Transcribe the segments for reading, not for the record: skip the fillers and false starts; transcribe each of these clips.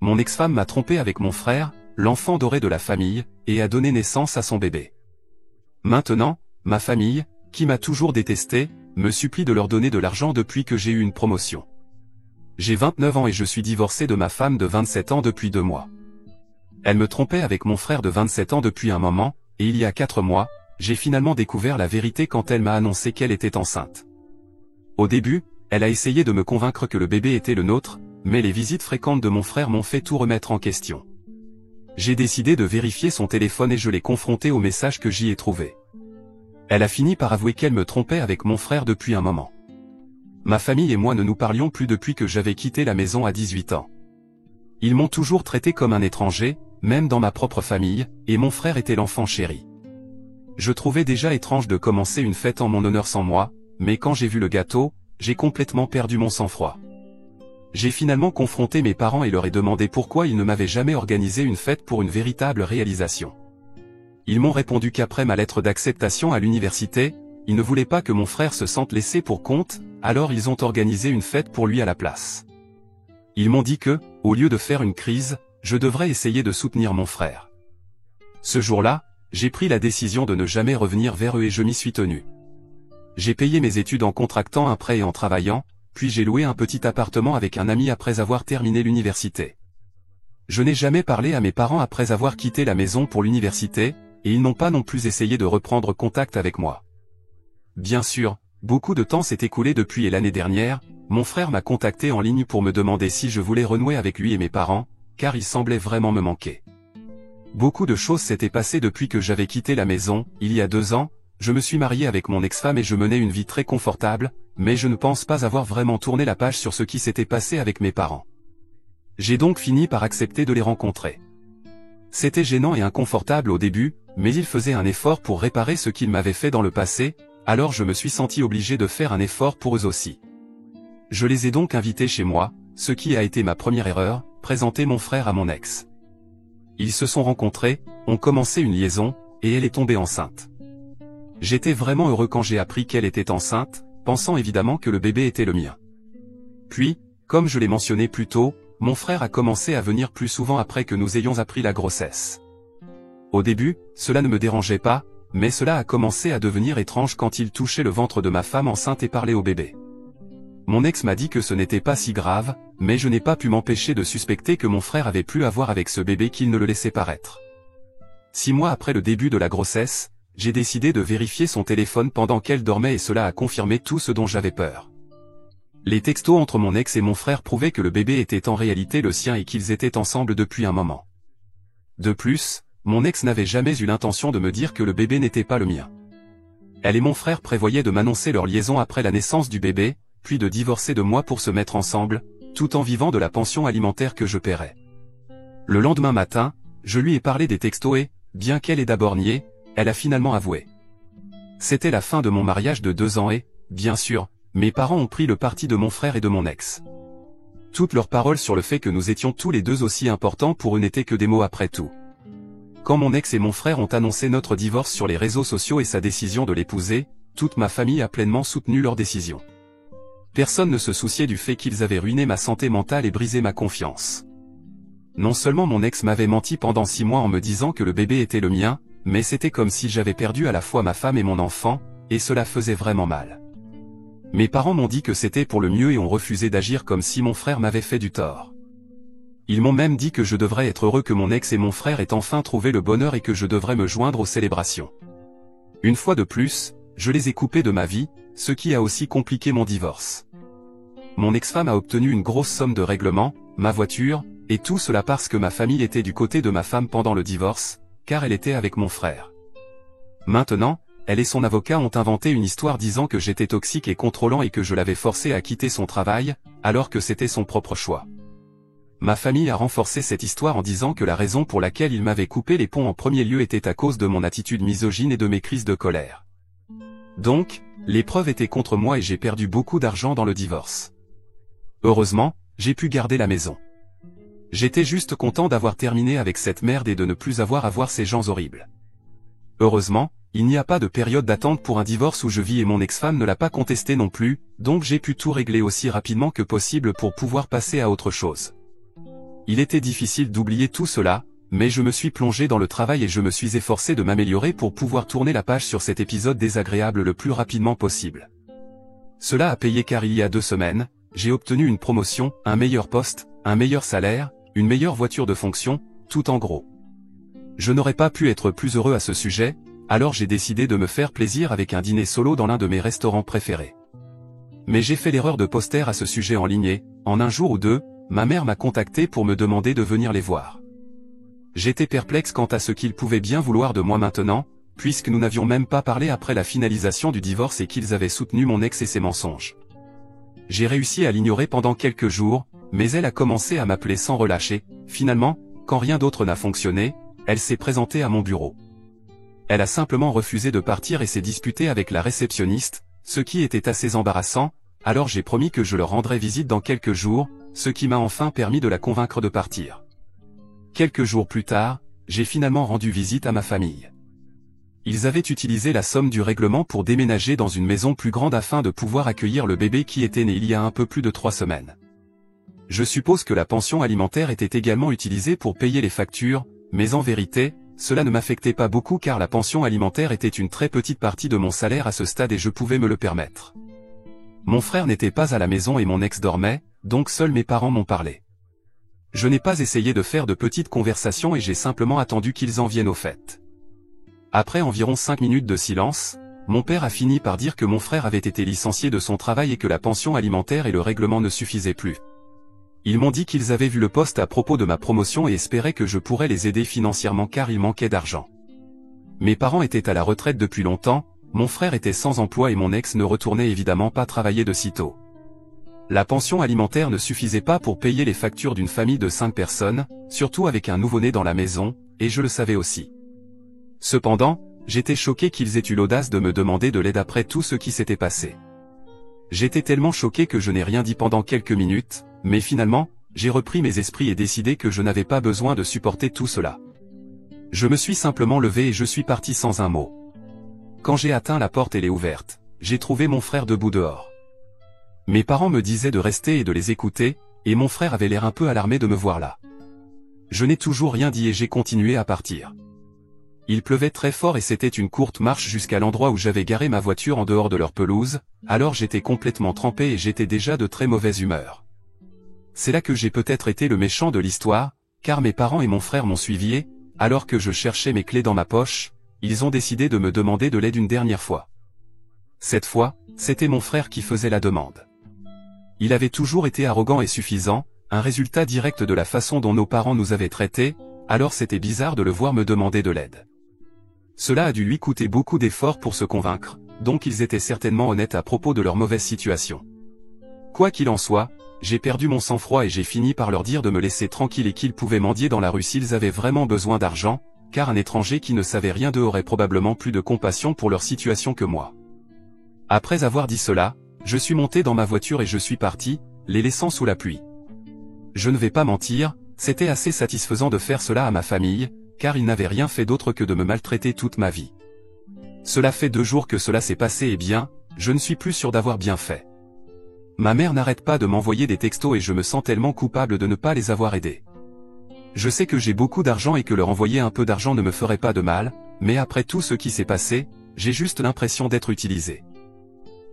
mon ex-femme m'a trompé avec mon frère, l'enfant doré de la famille, et a donné naissance à son bébé. Maintenant, ma famille, qui m'a toujours détesté, me supplie de leur donner de l'argent depuis que j'ai eu une promotion. J'ai 29 ans et je suis divorcé de ma femme de 27 ans depuis 2 mois. Elle me trompait avec mon frère de 27 ans depuis un moment, et il y a 4 mois, j'ai finalement découvert la vérité quand elle m'a annoncé qu'elle était enceinte. Au début, elle a essayé de me convaincre que le bébé était le nôtre, mais les visites fréquentes de mon frère m'ont fait tout remettre en question. J'ai décidé de vérifier son téléphone et je l'ai confronté aux messages que j'y ai trouvés. Elle a fini par avouer qu'elle me trompait avec mon frère depuis un moment. Ma famille et moi ne nous parlions plus depuis que j'avais quitté la maison à 18 ans. Ils m'ont toujours traité comme un étranger, même dans ma propre famille, et mon frère était l'enfant chéri. Je trouvais déjà étrange de commencer une fête en mon honneur sans moi, mais quand j'ai vu le gâteau, j'ai complètement perdu mon sang-froid. J'ai finalement confronté mes parents et leur ai demandé pourquoi ils ne m'avaient jamais organisé une fête pour une véritable réalisation. Ils m'ont répondu qu'après ma lettre d'acceptation à l'université, ils ne voulaient pas que mon frère se sente laissé pour compte, alors ils ont organisé une fête pour lui à la place. Ils m'ont dit que, au lieu de faire une crise, je devrais essayer de soutenir mon frère. Ce jour-là, j'ai pris la décision de ne jamais revenir vers eux et je m'y suis tenu. J'ai payé mes études en contractant un prêt et en travaillant, puis j'ai loué un petit appartement avec un ami après avoir terminé l'université. Je n'ai jamais parlé à mes parents après avoir quitté la maison pour l'université, et ils n'ont pas non plus essayé de reprendre contact avec moi. Bien sûr, beaucoup de temps s'est écoulé depuis et l'année dernière, mon frère m'a contacté en ligne pour me demander si je voulais renouer avec lui et mes parents, car il semblait vraiment me manquer. Beaucoup de choses s'étaient passées depuis que j'avais quitté la maison. Il y a 2 ans, je me suis marié avec mon ex-femme et je menais une vie très confortable, mais je ne pense pas avoir vraiment tourné la page sur ce qui s'était passé avec mes parents. J'ai donc fini par accepter de les rencontrer. C'était gênant et inconfortable au début, mais ils faisaient un effort pour réparer ce qu'ils m'avaient fait dans le passé, alors je me suis senti obligé de faire un effort pour eux aussi. Je les ai donc invités chez moi, ce qui a été ma première erreur, présenter mon frère à mon ex. Ils se sont rencontrés, ont commencé une liaison, et elle est tombée enceinte. J'étais vraiment heureux quand j'ai appris qu'elle était enceinte, pensant évidemment que le bébé était le mien. Puis, comme je l'ai mentionné plus tôt, mon frère a commencé à venir plus souvent après que nous ayons appris la grossesse. Au début, cela ne me dérangeait pas, mais cela a commencé à devenir étrange quand il touchait le ventre de ma femme enceinte et parlait au bébé. Mon ex m'a dit que ce n'était pas si grave, mais je n'ai pas pu m'empêcher de suspecter que mon frère avait plus à voir avec ce bébé qu'il ne le laissait paraître. 6 mois après le début de la grossesse, j'ai décidé de vérifier son téléphone pendant qu'elle dormait et cela a confirmé tout ce dont j'avais peur. Les textos entre mon ex et mon frère prouvaient que le bébé était en réalité le sien et qu'ils étaient ensemble depuis un moment. De plus, mon ex n'avait jamais eu l'intention de me dire que le bébé n'était pas le mien. Elle et mon frère prévoyaient de m'annoncer leur liaison après la naissance du bébé, puis de divorcer de moi pour se mettre ensemble, tout en vivant de la pension alimentaire que je paierais. Le lendemain matin, je lui ai parlé des textos et, bien qu'elle ait d'abord nié, elle a finalement avoué. C'était la fin de mon mariage de 2 ans et, bien sûr, mes parents ont pris le parti de mon frère et de mon ex. Toutes leurs paroles sur le fait que nous étions tous les deux aussi importants pour eux n'étaient que des mots après tout. Quand mon ex et mon frère ont annoncé notre divorce sur les réseaux sociaux et sa décision de l'épouser, toute ma famille a pleinement soutenu leur décision. Personne ne se souciait du fait qu'ils avaient ruiné ma santé mentale et brisé ma confiance. Non seulement mon ex m'avait menti pendant 6 mois en me disant que le bébé était le mien, mais c'était comme si j'avais perdu à la fois ma femme et mon enfant, et cela faisait vraiment mal. Mes parents m'ont dit que c'était pour le mieux et ont refusé d'agir comme si mon frère m'avait fait du tort. Ils m'ont même dit que je devrais être heureux que mon ex et mon frère aient enfin trouvé le bonheur et que je devrais me joindre aux célébrations. Une fois de plus, je les ai coupés de ma vie, ce qui a aussi compliqué mon divorce. Mon ex-femme a obtenu une grosse somme de règlement, ma voiture, et tout cela parce que ma famille était du côté de ma femme pendant le divorce, car elle était avec mon frère. Maintenant, elle et son avocat ont inventé une histoire disant que j'étais toxique et contrôlant et que je l'avais forcé à quitter son travail, alors que c'était son propre choix. Ma famille a renforcé cette histoire en disant que la raison pour laquelle il m'avait coupé les ponts en premier lieu était à cause de mon attitude misogyne et de mes crises de colère. Donc, les preuves étaient contre moi et j'ai perdu beaucoup d'argent dans le divorce. Heureusement, j'ai pu garder la maison. J'étais juste content d'avoir terminé avec cette merde et de ne plus avoir à voir ces gens horribles. Heureusement, il n'y a pas de période d'attente pour un divorce où je vis et mon ex-femme ne l'a pas contesté non plus, donc j'ai pu tout régler aussi rapidement que possible pour pouvoir passer à autre chose. Il était difficile d'oublier tout cela, mais je me suis plongé dans le travail et je me suis efforcé de m'améliorer pour pouvoir tourner la page sur cet épisode désagréable le plus rapidement possible. Cela a payé car il y a 2 semaines, j'ai obtenu une promotion, un meilleur poste, un meilleur salaire, une meilleure voiture de fonction, tout en gros. Je n'aurais pas pu être plus heureux à ce sujet, alors j'ai décidé de me faire plaisir avec un dîner solo dans l'un de mes restaurants préférés. Mais j'ai fait l'erreur de poster à ce sujet en ligne et, en un jour ou deux, ma mère m'a contacté pour me demander de venir les voir. J'étais perplexe quant à ce qu'ils pouvaient bien vouloir de moi maintenant, puisque nous n'avions même pas parlé après la finalisation du divorce et qu'ils avaient soutenu mon ex et ses mensonges. J'ai réussi à l'ignorer pendant quelques jours, mais elle a commencé à m'appeler sans relâcher. Finalement, quand rien d'autre n'a fonctionné, elle s'est présentée à mon bureau. Elle a simplement refusé de partir et s'est disputée avec la réceptionniste, ce qui était assez embarrassant, alors j'ai promis que je leur rendrais visite dans quelques jours, ce qui m'a enfin permis de la convaincre de partir. Quelques jours plus tard, j'ai finalement rendu visite à ma famille. Ils avaient utilisé la somme du règlement pour déménager dans une maison plus grande afin de pouvoir accueillir le bébé qui était né il y a un peu plus de 3 semaines. Je suppose que la pension alimentaire était également utilisée pour payer les factures, mais en vérité, cela ne m'affectait pas beaucoup car la pension alimentaire était une très petite partie de mon salaire à ce stade et je pouvais me le permettre. Mon frère n'était pas à la maison et mon ex dormait, donc seuls mes parents m'ont parlé. Je n'ai pas essayé de faire de petites conversations et j'ai simplement attendu qu'ils en viennent au fait. Après environ 5 minutes de silence, mon père a fini par dire que mon frère avait été licencié de son travail et que la pension alimentaire et le règlement ne suffisaient plus. Ils m'ont dit qu'ils avaient vu le post à propos de ma promotion et espéraient que je pourrais les aider financièrement car il manquait d'argent. Mes parents étaient à la retraite depuis longtemps, mon frère était sans emploi et mon ex ne retournait évidemment pas travailler de sitôt. La pension alimentaire ne suffisait pas pour payer les factures d'une famille de 5 personnes, surtout avec un nouveau-né dans la maison, et je le savais aussi. Cependant, j'étais choqué qu'ils aient eu l'audace de me demander de l'aide après tout ce qui s'était passé. J'étais tellement choqué que je n'ai rien dit pendant quelques minutes, mais finalement, j'ai repris mes esprits et décidé que je n'avais pas besoin de supporter tout cela. Je me suis simplement levé et je suis parti sans un mot. Quand j'ai atteint la porte et l'ai ouverte, j'ai trouvé mon frère debout dehors. Mes parents me disaient de rester et de les écouter, et mon frère avait l'air un peu alarmé de me voir là. Je n'ai toujours rien dit et j'ai continué à partir. Il pleuvait très fort et c'était une courte marche jusqu'à l'endroit où j'avais garé ma voiture en dehors de leur pelouse, alors j'étais complètement trempé et j'étais déjà de très mauvaise humeur. C'est là que j'ai peut-être été le méchant de l'histoire, car mes parents et mon frère m'ont suivi et, alors que je cherchais mes clés dans ma poche, ils ont décidé de me demander de l'aide une dernière fois. Cette fois, c'était mon frère qui faisait la demande. Il avait toujours été arrogant et suffisant, un résultat direct de la façon dont nos parents nous avaient traités, alors c'était bizarre de le voir me demander de l'aide. Cela a dû lui coûter beaucoup d'efforts pour se convaincre, donc ils étaient certainement honnêtes à propos de leur mauvaise situation. Quoi qu'il en soit, j'ai perdu mon sang-froid et j'ai fini par leur dire de me laisser tranquille et qu'ils pouvaient mendier dans la rue s'ils avaient vraiment besoin d'argent, car un étranger qui ne savait rien d'eux aurait probablement plus de compassion pour leur situation que moi. Après avoir dit cela, je suis monté dans ma voiture et je suis parti, les laissant sous la pluie. Je ne vais pas mentir, c'était assez satisfaisant de faire cela à ma famille, car ils n'avaient rien fait d'autre que de me maltraiter toute ma vie. Cela fait 2 jours que cela s'est passé et bien, je ne suis plus sûr d'avoir bien fait. Ma mère n'arrête pas de m'envoyer des textos et je me sens tellement coupable de ne pas les avoir aidés. Je sais que j'ai beaucoup d'argent et que leur envoyer un peu d'argent ne me ferait pas de mal, mais après tout ce qui s'est passé, j'ai juste l'impression d'être utilisé.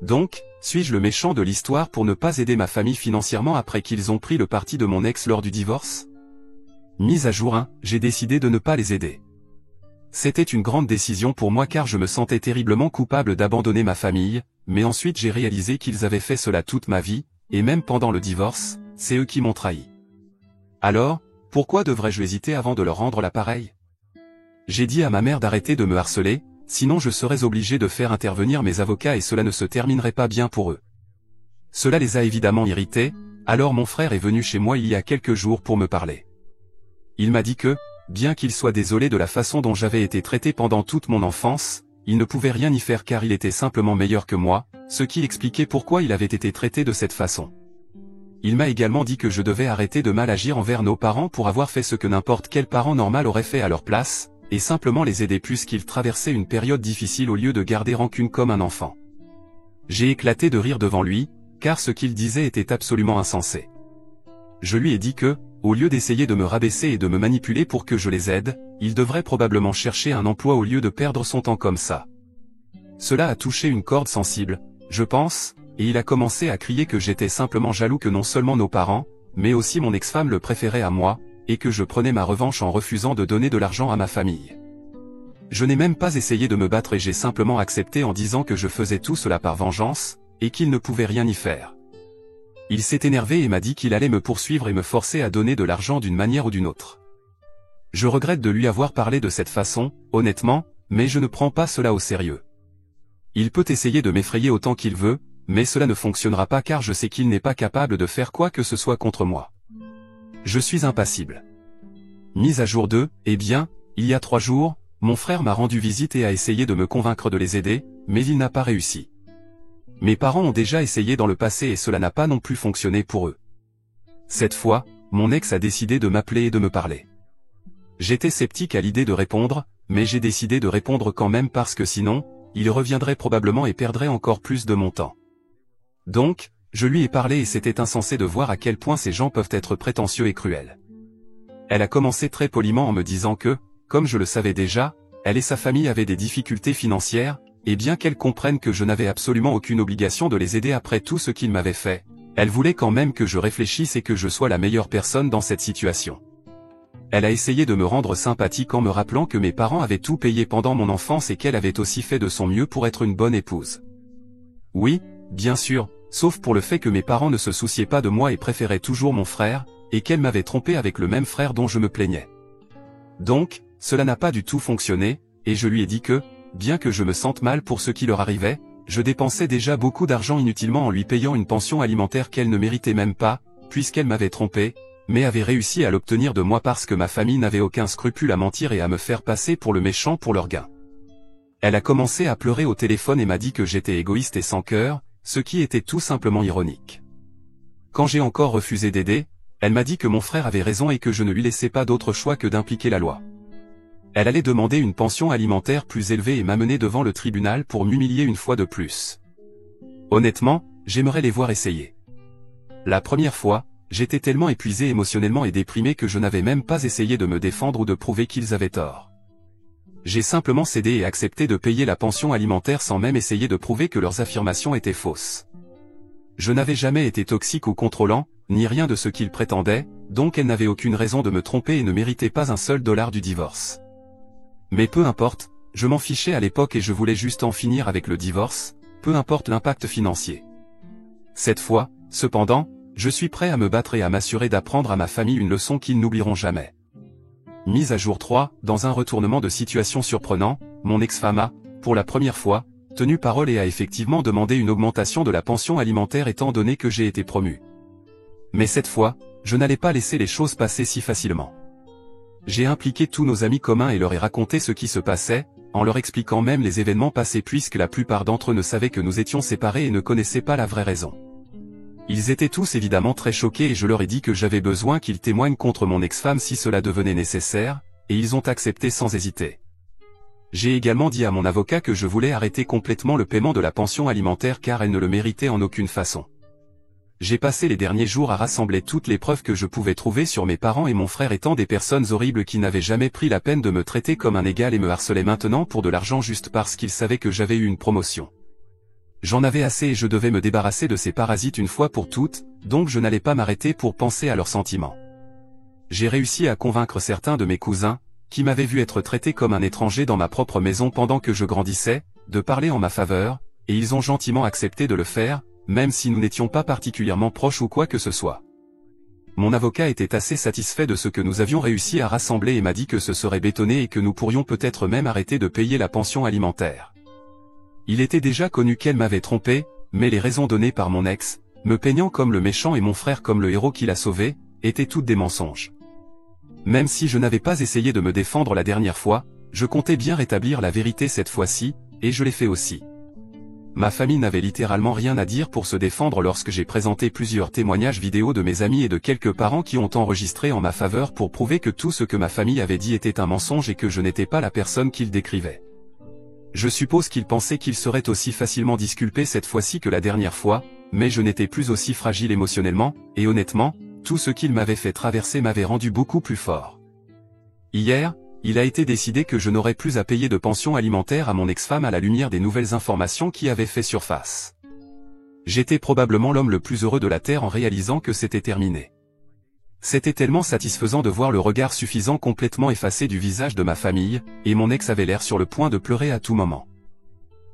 Donc, suis-je le méchant de l'histoire pour ne pas aider ma famille financièrement après qu'ils ont pris le parti de mon ex lors du divorce? Mise à jour 1, j'ai décidé de ne pas les aider. C'était une grande décision pour moi car je me sentais terriblement coupable d'abandonner ma famille, mais ensuite j'ai réalisé qu'ils avaient fait cela toute ma vie, et même pendant le divorce, c'est eux qui m'ont trahi. Alors, pourquoi devrais-je hésiter avant de leur rendre l'appareil? J'ai dit à ma mère d'arrêter de me harceler, sinon je serais obligé de faire intervenir mes avocats et cela ne se terminerait pas bien pour eux. Cela les a évidemment irrités, alors mon frère est venu chez moi il y a quelques jours pour me parler. Il m'a dit que, bien qu'il soit désolé de la façon dont j'avais été traité pendant toute mon enfance, il ne pouvait rien y faire car il était simplement meilleur que moi, ce qui expliquait pourquoi il avait été traité de cette façon. Il m'a également dit que je devais arrêter de mal agir envers nos parents pour avoir fait ce que n'importe quel parent normal aurait fait à leur place, et simplement les aider puisqu'ils traversaient une période difficile au lieu de garder rancune comme un enfant. J'ai éclaté de rire devant lui, car ce qu'il disait était absolument insensé. Je lui ai dit que, Au lieu d'essayer de me rabaisser et de me manipuler pour que je les aide, il devrait probablement chercher un emploi au lieu de perdre son temps comme ça. Cela a touché une corde sensible, je pense, et il a commencé à crier que j'étais simplement jaloux que non seulement nos parents, mais aussi mon ex-femme le préférait à moi, et que je prenais ma revanche en refusant de donner de l'argent à ma famille. Je n'ai même pas essayé de me battre et j'ai simplement accepté en disant que je faisais tout cela par vengeance, et qu'il ne pouvait rien y faire. Il s'est énervé et m'a dit qu'il allait me poursuivre et me forcer à donner de l'argent d'une manière ou d'une autre. Je regrette de lui avoir parlé de cette façon, honnêtement, mais je ne prends pas cela au sérieux. Il peut essayer de m'effrayer autant qu'il veut, mais cela ne fonctionnera pas car je sais qu'il n'est pas capable de faire quoi que ce soit contre moi. Je suis impassible. Mise à jour 2, eh bien, il y a 3 jours, mon frère m'a rendu visite et a essayé de me convaincre de les aider, mais il n'a pas réussi. Mes parents ont déjà essayé dans le passé et cela n'a pas non plus fonctionné pour eux. Cette fois, mon ex a décidé de m'appeler et de me parler. J'étais sceptique à l'idée de répondre, mais j'ai décidé de répondre quand même parce que sinon, il reviendrait probablement et perdrait encore plus de mon temps. Donc, je lui ai parlé et c'était insensé de voir à quel point ces gens peuvent être prétentieux et cruels. Elle a commencé très poliment en me disant que, comme je le savais déjà, elle et sa famille avaient des difficultés financières, et bien qu'elle comprenne que je n'avais absolument aucune obligation de les aider après tout ce qu'ils m'avaient fait, elle voulait quand même que je réfléchisse et que je sois la meilleure personne dans cette situation. Elle a essayé de me rendre sympathique en me rappelant que mes parents avaient tout payé pendant mon enfance et qu'elle avait aussi fait de son mieux pour être une bonne épouse. Oui, bien sûr, sauf pour le fait que mes parents ne se souciaient pas de moi et préféraient toujours mon frère, et qu'elle m'avait trompé avec le même frère dont je me plaignais. Donc, cela n'a pas du tout fonctionné, et je lui ai dit que, bien que je me sente mal pour ce qui leur arrivait, je dépensais déjà beaucoup d'argent inutilement en lui payant une pension alimentaire qu'elle ne méritait même pas, puisqu'elle m'avait trompé, mais avait réussi à l'obtenir de moi parce que ma famille n'avait aucun scrupule à mentir et à me faire passer pour le méchant pour leur gain. Elle a commencé à pleurer au téléphone et m'a dit que j'étais égoïste et sans cœur, ce qui était tout simplement ironique. Quand j'ai encore refusé d'aider, elle m'a dit que mon frère avait raison et que je ne lui laissais pas d'autre choix que d'impliquer la loi. Elle allait demander une pension alimentaire plus élevée et m'amener devant le tribunal pour m'humilier une fois de plus. Honnêtement, j'aimerais les voir essayer. La première fois, j'étais tellement épuisé émotionnellement et déprimé que je n'avais même pas essayé de me défendre ou de prouver qu'ils avaient tort. J'ai simplement cédé et accepté de payer la pension alimentaire sans même essayer de prouver que leurs affirmations étaient fausses. Je n'avais jamais été toxique ou contrôlant, ni rien de ce qu'ils prétendaient, donc elle n'avait aucune raison de me tromper et ne méritait pas un seul dollar du divorce. Mais peu importe, je m'en fichais à l'époque et je voulais juste en finir avec le divorce, peu importe l'impact financier. Cette fois, cependant, je suis prêt à me battre et à m'assurer d'apprendre à ma famille une leçon qu'ils n'oublieront jamais. Mise à jour 3, dans un retournement de situation surprenant, mon ex-femme a, pour la première fois, tenu parole et a effectivement demandé une augmentation de la pension alimentaire étant donné que j'ai été promu. Mais cette fois, je n'allais pas laisser les choses passer si facilement. J'ai impliqué tous nos amis communs et leur ai raconté ce qui se passait, en leur expliquant même les événements passés puisque la plupart d'entre eux ne savaient que nous étions séparés et ne connaissaient pas la vraie raison. Ils étaient tous évidemment très choqués et je leur ai dit que j'avais besoin qu'ils témoignent contre mon ex-femme si cela devenait nécessaire, et ils ont accepté sans hésiter. J'ai également dit à mon avocat que je voulais arrêter complètement le paiement de la pension alimentaire car elle ne le méritait en aucune façon. J'ai passé les derniers jours à rassembler toutes les preuves que je pouvais trouver sur mes parents et mon frère étant des personnes horribles qui n'avaient jamais pris la peine de me traiter comme un égal et me harcelaient maintenant pour de l'argent juste parce qu'ils savaient que j'avais eu une promotion. J'en avais assez et je devais me débarrasser de ces parasites une fois pour toutes, donc je n'allais pas m'arrêter pour penser à leurs sentiments. J'ai réussi à convaincre certains de mes cousins, qui m'avaient vu être traité comme un étranger dans ma propre maison pendant que je grandissais, de parler en ma faveur, et ils ont gentiment accepté de le faire, même si nous n'étions pas particulièrement proches ou quoi que ce soit. Mon avocat était assez satisfait de ce que nous avions réussi à rassembler et m'a dit que ce serait bétonné et que nous pourrions peut-être même arrêter de payer la pension alimentaire. Il était déjà connu qu'elle m'avait trompé, mais les raisons données par mon ex, me peignant comme le méchant et mon frère comme le héros qui l'a sauvé, étaient toutes des mensonges. Même si je n'avais pas essayé de me défendre la dernière fois, je comptais bien rétablir la vérité cette fois-ci, et je l'ai fait aussi. Ma famille n'avait littéralement rien à dire pour se défendre lorsque j'ai présenté plusieurs témoignages vidéo de mes amis et de quelques parents qui ont enregistré en ma faveur pour prouver que tout ce que ma famille avait dit était un mensonge et que je n'étais pas la personne qu'ils décrivaient. Je suppose qu'ils pensaient qu'ils seraient aussi facilement disculpés cette fois-ci que la dernière fois, mais je n'étais plus aussi fragile émotionnellement, et honnêtement, tout ce qu'il m'avait fait traverser m'avait rendu beaucoup plus fort. Hier, il a été décidé que je n'aurais plus à payer de pension alimentaire à mon ex-femme à la lumière des nouvelles informations qui avaient fait surface. J'étais probablement l'homme le plus heureux de la Terre en réalisant que c'était terminé. C'était tellement satisfaisant de voir le regard suffisant complètement effacé du visage de ma famille, et mon ex avait l'air sur le point de pleurer à tout moment.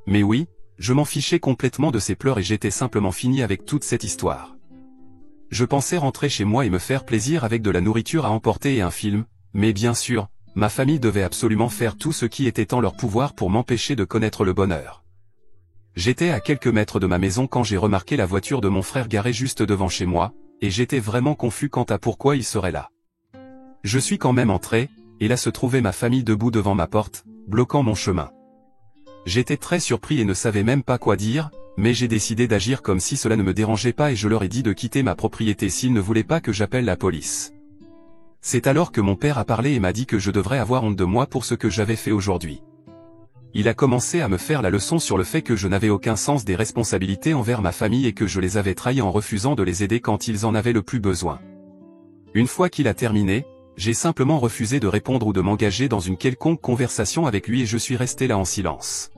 Mais oui, je m'en fichais complètement de ses pleurs et j'étais simplement fini avec toute cette histoire. Je pensais rentrer chez moi et me faire plaisir avec de la nourriture à emporter et un film, mais bien sûr, ma famille devait absolument faire tout ce qui était en leur pouvoir pour m'empêcher de connaître le bonheur. J'étais à quelques mètres de ma maison quand j'ai remarqué la voiture de mon frère garée juste devant chez moi, et j'étais vraiment confus quant à pourquoi il serait là. Je suis quand même entré, et là se trouvait ma famille debout devant ma porte, bloquant mon chemin. J'étais très surpris et ne savais même pas quoi dire, mais j'ai décidé d'agir comme si cela ne me dérangeait pas et je leur ai dit de quitter ma propriété s'ils ne voulaient pas que j'appelle la police. C'est alors que mon père a parlé et m'a dit que je devrais avoir honte de moi pour ce que j'avais fait aujourd'hui. Il a commencé à me faire la leçon sur le fait que je n'avais aucun sens des responsabilités envers ma famille et que je les avais trahis en refusant de les aider quand ils en avaient le plus besoin. Une fois qu'il a terminé, j'ai simplement refusé de répondre ou de m'engager dans une quelconque conversation avec lui et je suis resté là en silence.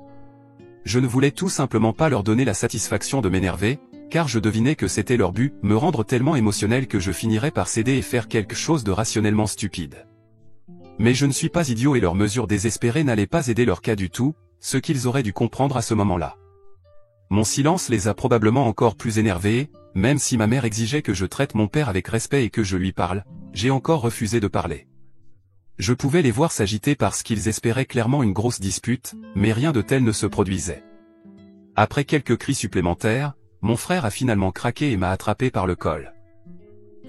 Je ne voulais tout simplement pas leur donner la satisfaction de m'énerver, car je devinais que c'était leur but, me rendre tellement émotionnel que je finirais par céder et faire quelque chose de rationnellement stupide. Mais je ne suis pas idiot et leurs mesures désespérées n'allaient pas aider leur cas du tout, ce qu'ils auraient dû comprendre à ce moment-là. Mon silence les a probablement encore plus énervés, même si ma mère exigeait que je traite mon père avec respect et que je lui parle, j'ai encore refusé de parler. Je pouvais les voir s'agiter parce qu'ils espéraient clairement une grosse dispute, mais rien de tel ne se produisait. Après quelques cris supplémentaires, mon frère a finalement craqué et m'a attrapé par le col.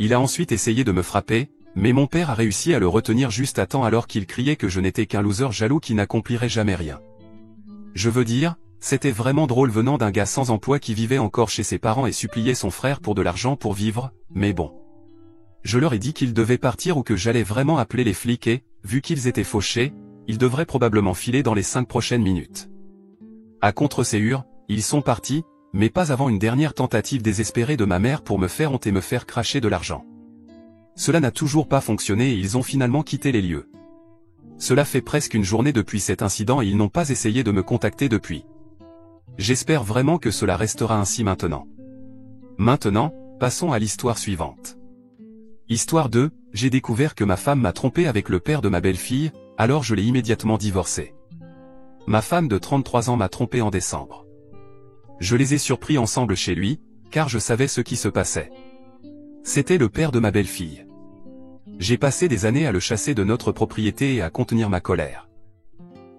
Il a ensuite essayé de me frapper, mais mon père a réussi à le retenir juste à temps alors qu'il criait que je n'étais qu'un loser jaloux qui n'accomplirait jamais rien. Je veux dire, c'était vraiment drôle venant d'un gars sans emploi qui vivait encore chez ses parents et suppliait son frère pour de l'argent pour vivre, mais bon. Je leur ai dit qu'ils devaient partir ou que j'allais vraiment appeler les flics et, vu qu'ils étaient fauchés, ils devraient probablement filer dans les 5 prochaines minutes. À contre-séhur, ils sont partis, mais pas avant une dernière tentative désespérée de ma mère pour me faire honte et me faire cracher de l'argent. Cela n'a toujours pas fonctionné et ils ont finalement quitté les lieux. Cela fait presque une journée depuis cet incident et ils n'ont pas essayé de me contacter depuis. J'espère vraiment que cela restera ainsi maintenant. Maintenant, passons à l'histoire suivante. Histoire 2, j'ai découvert que ma femme m'a trompé avec le père de ma belle-fille, alors je l'ai immédiatement divorcé. Ma femme de 33 ans m'a trompé en décembre. Je les ai surpris ensemble chez lui, car je savais ce qui se passait. C'était le père de ma belle-fille. J'ai passé des années à le chasser de notre propriété et à contenir ma colère.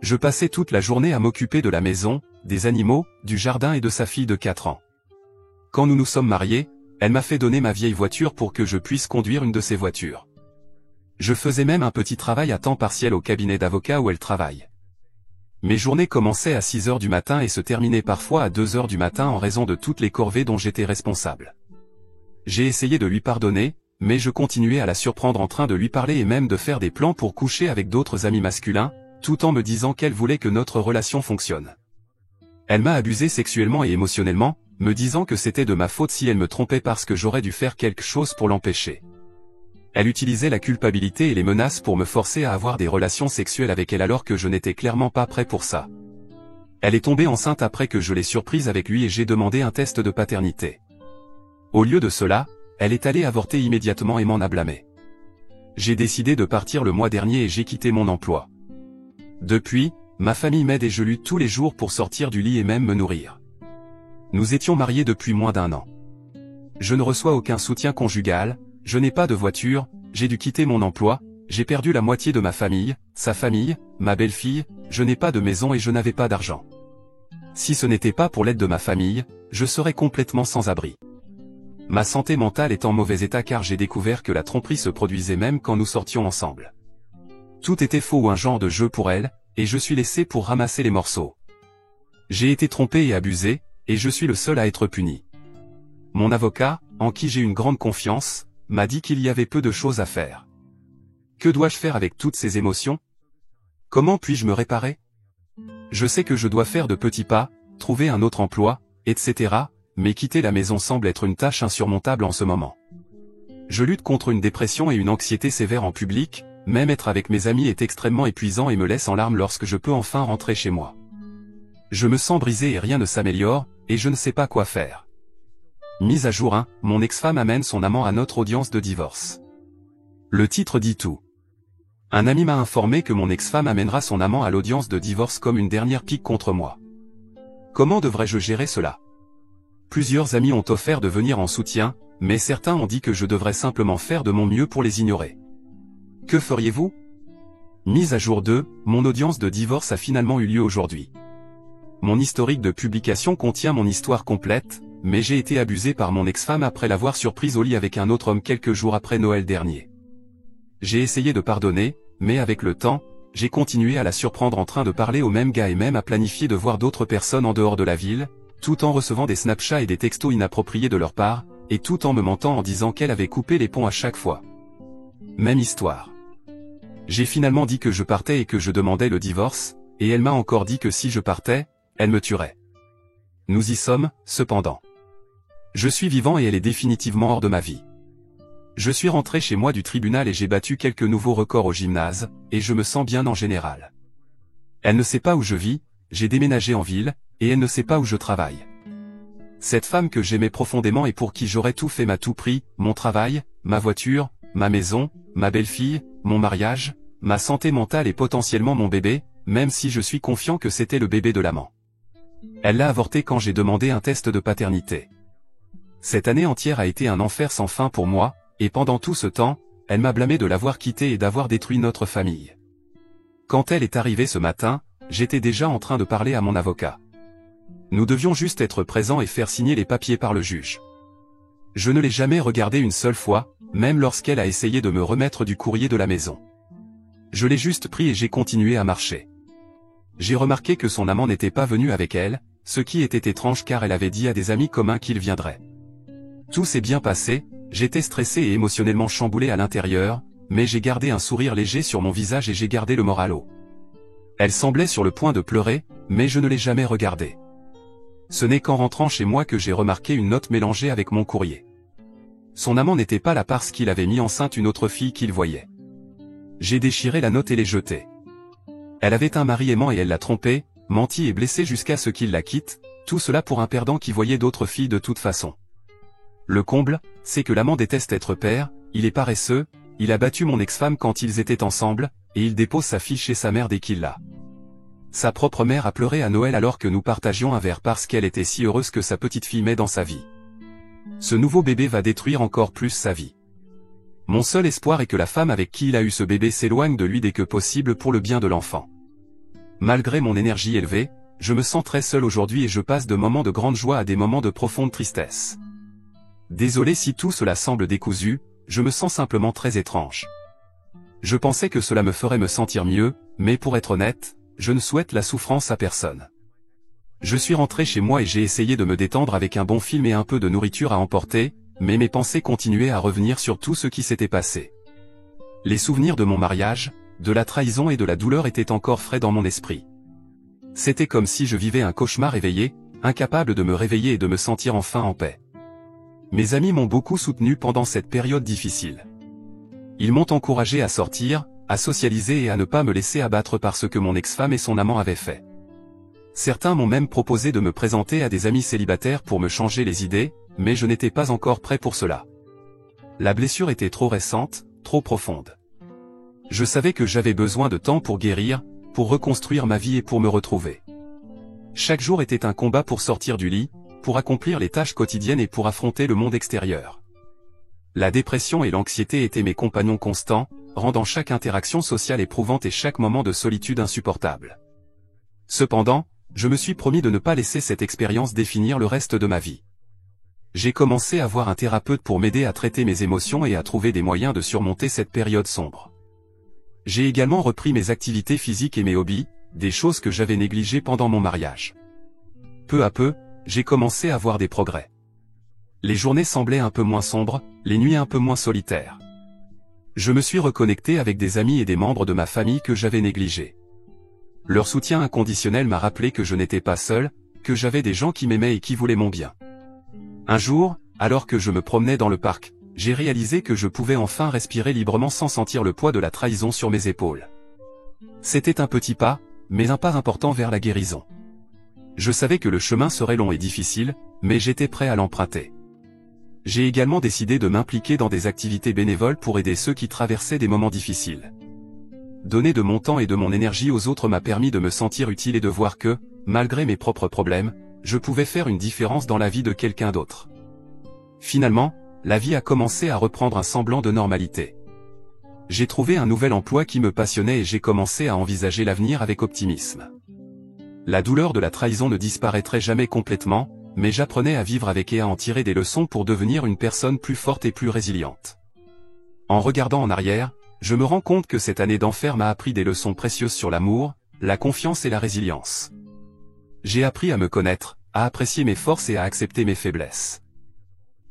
Je passais toute la journée à m'occuper de la maison, des animaux, du jardin et de sa fille de 4 ans. Quand nous nous sommes mariés, elle m'a fait donner ma vieille voiture pour que je puisse conduire une de ses voitures. Je faisais même un petit travail à temps partiel au cabinet d'avocat où elle travaille. Mes journées commençaient à 6 heures du matin et se terminaient parfois à 2 heures du matin en raison de toutes les corvées dont j'étais responsable. J'ai essayé de lui pardonner, mais je continuais à la surprendre en train de lui parler et même de faire des plans pour coucher avec d'autres amis masculins, tout en me disant qu'elle voulait que notre relation fonctionne. Elle m'a abusé sexuellement et émotionnellement, me disant que c'était de ma faute si elle me trompait parce que j'aurais dû faire quelque chose pour l'empêcher. Elle utilisait la culpabilité et les menaces pour me forcer à avoir des relations sexuelles avec elle alors que je n'étais clairement pas prêt pour ça. Elle est tombée enceinte après que je l'ai surprise avec lui et j'ai demandé un test de paternité. Au lieu de cela, elle est allée avorter immédiatement et m'en a blâmé. J'ai décidé de partir le mois dernier et j'ai quitté mon emploi. Depuis, ma famille m'aide et je lutte tous les jours pour sortir du lit et même me nourrir. Nous étions mariés depuis moins d'1 an. Je ne reçois aucun soutien conjugal, je n'ai pas de voiture, j'ai dû quitter mon emploi, j'ai perdu la moitié de ma famille, sa famille, ma belle-fille, je n'ai pas de maison et je n'avais pas d'argent. Si ce n'était pas pour l'aide de ma famille, je serais complètement sans abri. Ma santé mentale est en mauvais état car j'ai découvert que la tromperie se produisait même quand nous sortions ensemble. Tout était faux ou un genre de jeu pour elle, et je suis laissé pour ramasser les morceaux. J'ai été trompé et abusé, et je suis le seul à être puni. Mon avocat, en qui j'ai une grande confiance, m'a dit qu'il y avait peu de choses à faire. Que dois-je faire avec toutes ces émotions? Comment puis-je me réparer? Je sais que je dois faire de petits pas, trouver un autre emploi, etc., mais quitter la maison semble être une tâche insurmontable en ce moment. Je lutte contre une dépression et une anxiété sévère en public, même être avec mes amis est extrêmement épuisant et me laisse en larmes lorsque je peux enfin rentrer chez moi. Je me sens brisé et rien ne s'améliore, et je ne sais pas quoi faire. Mise à jour 1, mon ex-femme amène son amant à notre audience de divorce. Le titre dit tout. Un ami m'a informé que mon ex-femme amènera son amant à l'audience de divorce comme une dernière pique contre moi. Comment devrais-je gérer cela? Plusieurs amis ont offert de venir en soutien, mais certains ont dit que je devrais simplement faire de mon mieux pour les ignorer. Que feriez-vous? Mise à jour 2, mon audience de divorce a finalement eu lieu aujourd'hui. Mon historique de publication contient mon histoire complète, mais j'ai été abusé par mon ex-femme après l'avoir surprise au lit avec un autre homme quelques jours après Noël dernier. J'ai essayé de pardonner, mais avec le temps, j'ai continué à la surprendre en train de parler au même gars et même à planifier de voir d'autres personnes en dehors de la ville, tout en recevant des Snapchats et des textos inappropriés de leur part, et tout en me mentant en disant qu'elle avait coupé les ponts à chaque fois. Même histoire. J'ai finalement dit que je partais et que je demandais le divorce, et elle m'a encore dit que si je partais, elle me tuerait. Nous y sommes, cependant. Je suis vivant et elle est définitivement hors de ma vie. Je suis rentré chez moi du tribunal et j'ai battu quelques nouveaux records au gymnase, et je me sens bien en général. Elle ne sait pas où je vis, j'ai déménagé en ville, et elle ne sait pas où je travaille. Cette femme que j'aimais profondément et pour qui j'aurais tout fait m'a tout pris, mon travail, ma voiture, ma maison, ma belle-fille, mon mariage, ma santé mentale et potentiellement mon bébé, même si je suis confiant que c'était le bébé de l'amant. Elle l'a avorté quand j'ai demandé un test de paternité. Cette année entière a été un enfer sans fin pour moi, et pendant tout ce temps, elle m'a blâmé de l'avoir quitté et d'avoir détruit notre famille. Quand elle est arrivée ce matin, j'étais déjà en train de parler à mon avocat. Nous devions juste être présents et faire signer les papiers par le juge. Je ne l'ai jamais regardée une seule fois, même lorsqu'elle a essayé de me remettre du courrier de la maison. Je l'ai juste pris et j'ai continué à marcher. J'ai remarqué que son amant n'était pas venu avec elle, ce qui était étrange car elle avait dit à des amis communs qu'il viendrait. Tout s'est bien passé, j'étais stressé et émotionnellement chamboulé à l'intérieur, mais j'ai gardé un sourire léger sur mon visage et j'ai gardé le moral haut. Elle semblait sur le point de pleurer, mais je ne l'ai jamais regardée. Ce n'est qu'en rentrant chez moi que j'ai remarqué une note mélangée avec mon courrier. Son amant n'était pas là parce qu'il avait mis enceinte une autre fille qu'il voyait. J'ai déchiré la note et l'ai jetée. Elle avait un mari aimant et elle l'a trompé, menti et blessé jusqu'à ce qu'il la quitte, tout cela pour un perdant qui voyait d'autres filles de toute façon. Le comble, c'est que l'amant déteste être père, il est paresseux, il a battu mon ex-femme quand ils étaient ensemble, et il dépose sa fille chez sa mère dès qu'il l'a. Sa propre mère a pleuré à Noël alors que nous partagions un verre parce qu'elle était si heureuse que sa petite fille met dans sa vie. Ce nouveau bébé va détruire encore plus sa vie. Mon seul espoir est que la femme avec qui il a eu ce bébé s'éloigne de lui dès que possible pour le bien de l'enfant. Malgré mon énergie élevée, je me sens très seul aujourd'hui et je passe de moments de grande joie à des moments de profonde tristesse. Désolé si tout cela semble décousu, je me sens simplement très étrange. Je pensais que cela me ferait me sentir mieux, mais pour être honnête, je ne souhaite la souffrance à personne. Je suis rentré chez moi et j'ai essayé de me détendre avec un bon film et un peu de nourriture à emporter, mais mes pensées continuaient à revenir sur tout ce qui s'était passé. Les souvenirs de mon mariage, de la trahison et de la douleur étaient encore frais dans mon esprit. C'était comme si je vivais un cauchemar éveillé, incapable de me réveiller et de me sentir enfin en paix. Mes amis m'ont beaucoup soutenu pendant cette période difficile. Ils m'ont encouragé à sortir, à socialiser et à ne pas me laisser abattre par ce que mon ex-femme et son amant avaient fait. Certains m'ont même proposé de me présenter à des amis célibataires pour me changer les idées, mais je n'étais pas encore prêt pour cela. La blessure était trop récente, trop profonde. Je savais que j'avais besoin de temps pour guérir, pour reconstruire ma vie et pour me retrouver. Chaque jour était un combat pour sortir du lit, pour accomplir les tâches quotidiennes et pour affronter le monde extérieur. La dépression et l'anxiété étaient mes compagnons constants, rendant chaque interaction sociale éprouvante et chaque moment de solitude insupportable. Cependant, je me suis promis de ne pas laisser cette expérience définir le reste de ma vie. J'ai commencé à voir un thérapeute pour m'aider à traiter mes émotions et à trouver des moyens de surmonter cette période sombre. J'ai également repris mes activités physiques et mes hobbies, des choses que j'avais négligées pendant mon mariage. Peu à peu, j'ai commencé à voir des progrès. Les journées semblaient un peu moins sombres, les nuits un peu moins solitaires. Je me suis reconnecté avec des amis et des membres de ma famille que j'avais négligés. Leur soutien inconditionnel m'a rappelé que je n'étais pas seul, que j'avais des gens qui m'aimaient et qui voulaient mon bien. Un jour, alors que je me promenais dans le parc, j'ai réalisé que je pouvais enfin respirer librement sans sentir le poids de la trahison sur mes épaules. C'était un petit pas, mais un pas important vers la guérison. Je savais que le chemin serait long et difficile, mais j'étais prêt à l'emprunter. J'ai également décidé de m'impliquer dans des activités bénévoles pour aider ceux qui traversaient des moments difficiles. Donner de mon temps et de mon énergie aux autres m'a permis de me sentir utile et de voir que, malgré mes propres problèmes, je pouvais faire une différence dans la vie de quelqu'un d'autre. Finalement, la vie a commencé à reprendre un semblant de normalité. J'ai trouvé un nouvel emploi qui me passionnait et j'ai commencé à envisager l'avenir avec optimisme. La douleur de la trahison ne disparaîtrait jamais complètement, mais j'apprenais à vivre avec et à en tirer des leçons pour devenir une personne plus forte et plus résiliente. En regardant en arrière, je me rends compte que cette année d'enfer m'a appris des leçons précieuses sur l'amour, la confiance et la résilience. J'ai appris à me connaître, à apprécier mes forces et à accepter mes faiblesses.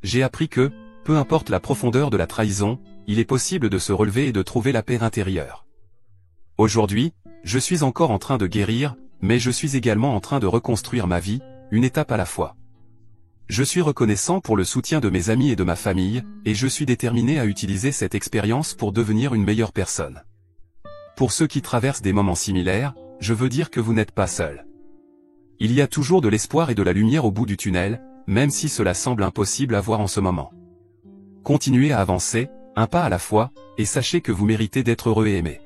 J'ai appris que, peu importe la profondeur de la trahison, il est possible de se relever et de trouver la paix intérieure. Aujourd'hui, je suis encore en train de guérir, mais je suis également en train de reconstruire ma vie, une étape à la fois. Je suis reconnaissant pour le soutien de mes amis et de ma famille, et je suis déterminé à utiliser cette expérience pour devenir une meilleure personne. Pour ceux qui traversent des moments similaires, je veux dire que vous n'êtes pas seul. Il y a toujours de l'espoir et de la lumière au bout du tunnel, même si cela semble impossible à voir en ce moment. Continuez à avancer, un pas à la fois, et sachez que vous méritez d'être heureux et aimé.